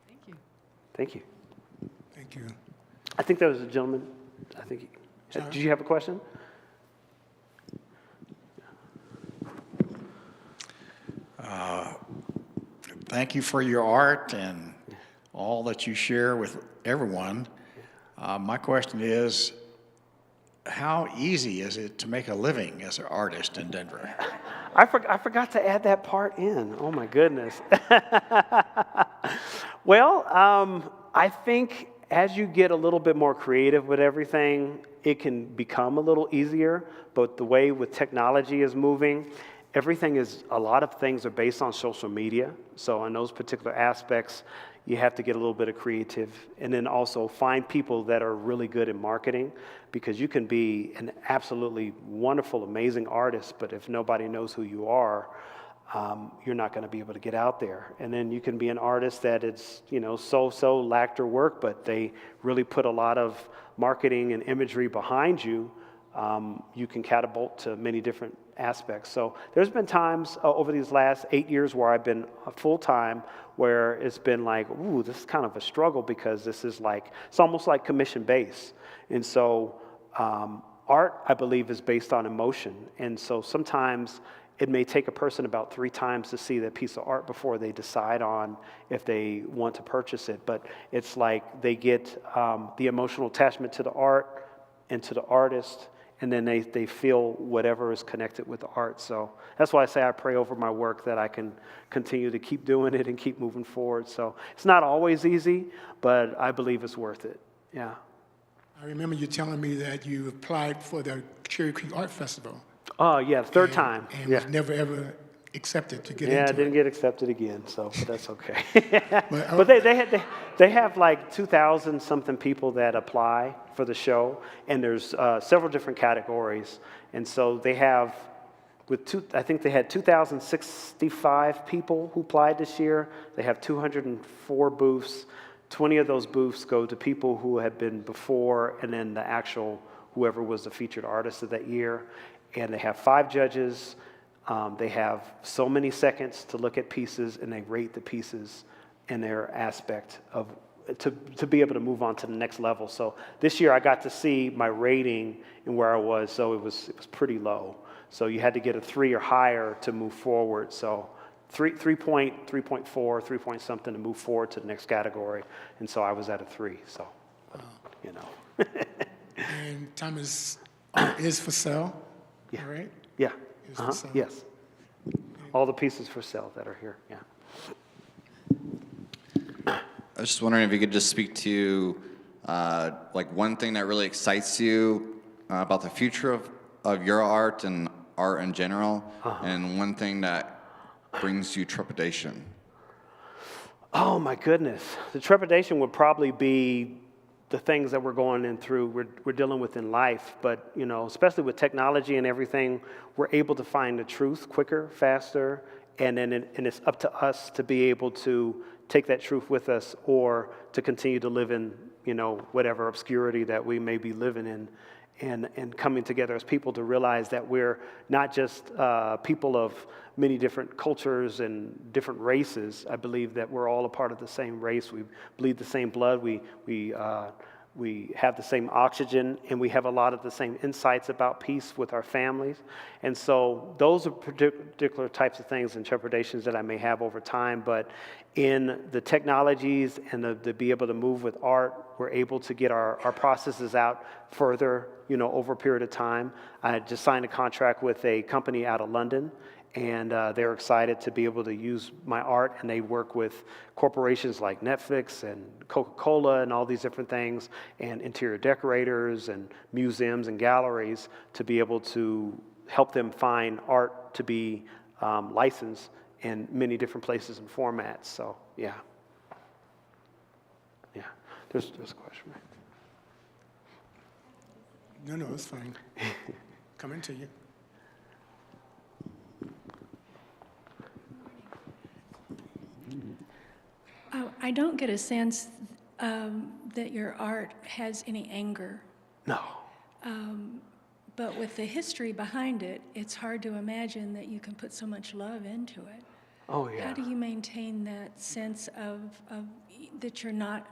Thank you. Thank you. Thank you. I think there was a gentleman. Did you have a question? Thank you for your art, and all that you share with everyone. My question is, how easy is it to make a living as an artist in Denver? I forgot to add that part in. Oh my goodness. Well, I think as you get a little bit more creative with everything, it can become a little easier. But the way with technology is moving, a lot of things are based on social media. So in those particular aspects, you have to get a little bit of creative, and then also find people that are really good at marketing, because you can be an absolutely wonderful, amazing artist, but if nobody knows who you are, you're not going to be able to get out there. And then you can be an artist that it's, so-so lacked your work, but they really put a lot of marketing and imagery behind you. You can catapult to many different aspects. So there's been times over these last 8 years where I've been full-time, where it's been like, ooh, this is kind of a struggle, because this is it's almost like commission-based. And so art, I believe, is based on emotion. And so sometimes it may take a person about 3 times to see that piece of art before they decide on if they want to purchase it. But it's like they get the emotional attachment to the art and to the artist, and then they feel whatever is connected with the art. So that's why I say I pray over my work that I can continue to keep doing it and keep moving forward. So it's not always easy, but I believe it's worth it. Yeah. I remember you telling me that you applied for the Cherry Creek Art Festival. Oh, yeah, third time. And Yeah. was never ever accepted to get Yeah, I into didn't it. get accepted again, so but that's okay. But, But they have like 2,000 something people that apply for the show, and there's several different categories, and so they have I think they had 2,065 people who applied this year. They have 204 booths. 20 of those booths go to people who had been before, and then the actual whoever was the featured artist of that year. And they have 5 judges. They have so many seconds to look at pieces, and they rate the pieces in their aspect of to be able to move on to the next level. So this year I got to see my rating and where I was, so it was pretty low. So you had to get a 3 or higher to move forward. So 3.4, 3 point something to move forward to the next category. And so I was at a 3. So, And Thomas art is for sale, Yeah. right? Yeah. Is for sale. Yes. All the pieces for sale that are here. Yeah. I was just wondering if you could just speak to one thing that really excites you about the future of your art and art in general, and one thing that brings you trepidation. Oh my goodness. The trepidation would probably be the things that we're we're dealing with in life. But, especially with technology and everything, we're able to find the truth quicker, faster, and it's up to us to be able to take that truth with us, or to continue to live in, whatever obscurity that we may be living in, and coming together as people to realize that we're not just people of many different cultures and different races. I believe that we're all a part of the same race. We bleed the same blood. We have the same oxygen, and we have a lot of the same insights about peace with our families. And so those are particular types of things and trepidations that I may have over time. But in the technologies and to be able to move with art, we're able to get our processes out further, over a period of time. I just signed a contract with a company out of London, and they're excited to be able to use my art, and they work with corporations like Netflix and Coca-Cola and all these different things, and interior decorators and museums and galleries, to be able to help them find art to be licensed in many different places and formats. So yeah, there's a question, right? No, it's fine. Coming to you. I don't get a sense that your art has any anger, No. but with the history behind it, it's hard to imagine that you can put so much love into it. Oh yeah. How do you maintain that sense of that you're not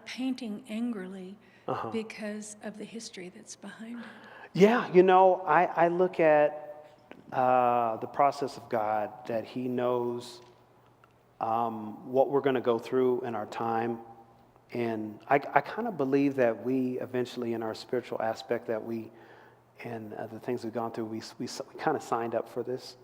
painting angrily because of the history that's behind it? Yeah, I look at the process of God, that He knows what we're going to go through in our time. And I kind of believe that we eventually, in our spiritual aspect, that we, and the things we've gone through, we kind of signed up for this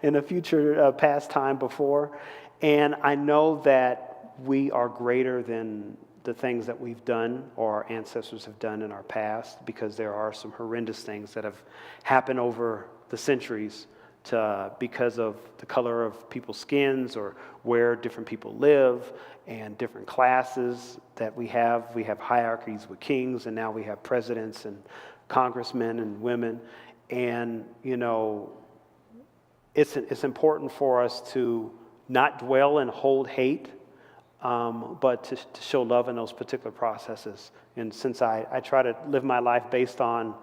in a future past time before. And I know that we are greater than the things that we've done or our ancestors have done in our past, because there are some horrendous things that have happened over the centuries because of the color of people's skins or where different people live and different classes that we have. We have hierarchies with kings, and now we have presidents and congressmen and women. And, you know, it's important for us to not dwell and hold hate, but to show love in those particular processes. And since I try to live my life based on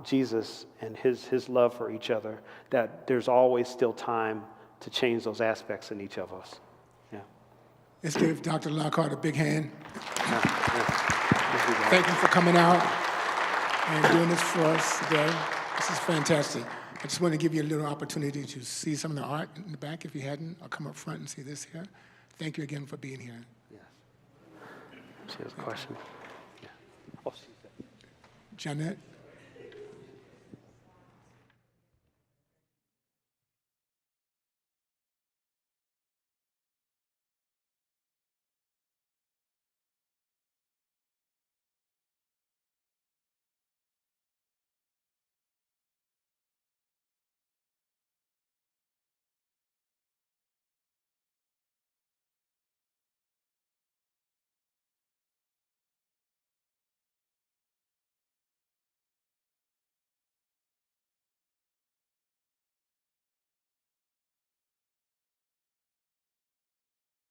Jesus and his love for each other, that there's always still time to change those aspects in each of us. Yeah. Let's give Dr. Lockhart a big hand. Thank you for coming out and doing this for us today. This is fantastic. I just want to give you a little opportunity to see some of the art in the back if you hadn't, or come up front and see this here. Thank you again for being here. Yes. She has a question. Yeah. Oh, she's there. Janet?